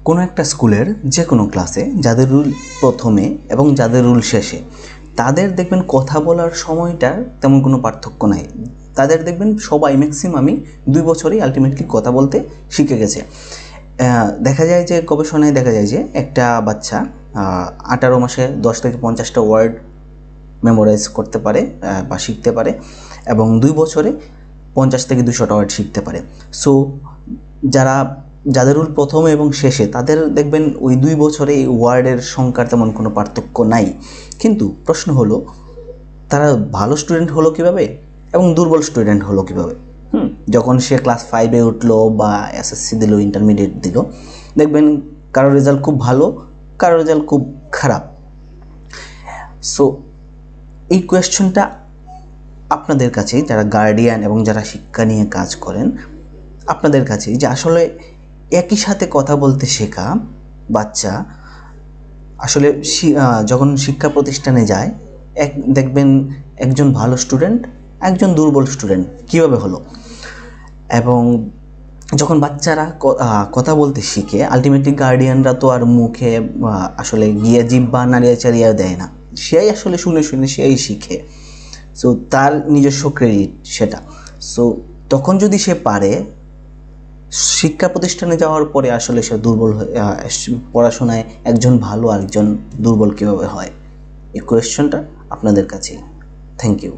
কোনো একটা স্কুলের যে কোনো ক্লাসে যাদের রুল প্রথমে এবং যাদের রুল শেষে, তাদের দেখবেন কথা বলার সময়টার তেমন কোনো পার্থক্য নাই। তাদের দেখবেন সবাই ম্যাক্সিমামই 2 বছরেই আলটিমেটলি কথা বলতে শিখে গেছে। দেখা যায় যে গবেষণায় দেখা যায় যে একটা বাচ্চা 18 মাসে 10 থেকে 50টা ওয়ার্ড মেমোরাইজ করতে পারে বা শিখতে পারে, এবং 2 বছরে 50 থেকে 200টা ওয়ার্ড শিখতে পারে। সো যাদের রুল প্রথমে এবং শেষে, তাদের দেখবেন ওই 2 বছরে এই ওয়ার্ডের সংখ্যার তেমন কোনো পার্থক্য নাই। কিন্তু প্রশ্ন হলো, তারা ভালো স্টুডেন্ট হলো কীভাবে এবং দুর্বল স্টুডেন্ট হলো কীভাবে? যখন সে ক্লাস 5-এ উঠলো বা এসএসসি দিল, ইন্টারমিডিয়েট দিল, দেখবেন কারোর রেজাল্ট খুব ভালো, কারোর রেজাল্ট খুব খারাপ। সো এই কোয়েশ্চনটা আপনাদের কাছেই, যারা গার্ডিয়ান এবং যারা শিক্ষা নিয়ে কাজ করেন, আপনাদের কাছেই, যে আসলে একই সাথে কথা বলতে শেখা বাচ্চা আসলে যখন শিক্ষা প্রতিষ্ঠানে যায়, দেখবেন একজন ভালো স্টুডেন্ট, একজন দুর্বল স্টুডেন্ট কীভাবে হলো। এবং যখন বাচ্চারা কথা বলতে শিখে, আলটিমেটলি গার্ডিয়ানরা তো আর মুখে আসলে গিয়ে জিহ্বা নাড়িয়ে চাড়িয়ে দেয় না, সেই আসলে শুনে শুনে সেই শিখে। সো তার নিজস্ব ক্রেডিট সেটা। সো তখন যদি সে পারে, শিক্ষা প্রতিষ্ঠানে যাওয়ার পরে আসলে সে দুর্বল পড়াশোনায় একজন ভালো আর একজন দুর্বল কীভাবে হয়, এই কোয়েশ্চনটা আপনাদের কাছেই। Thank you.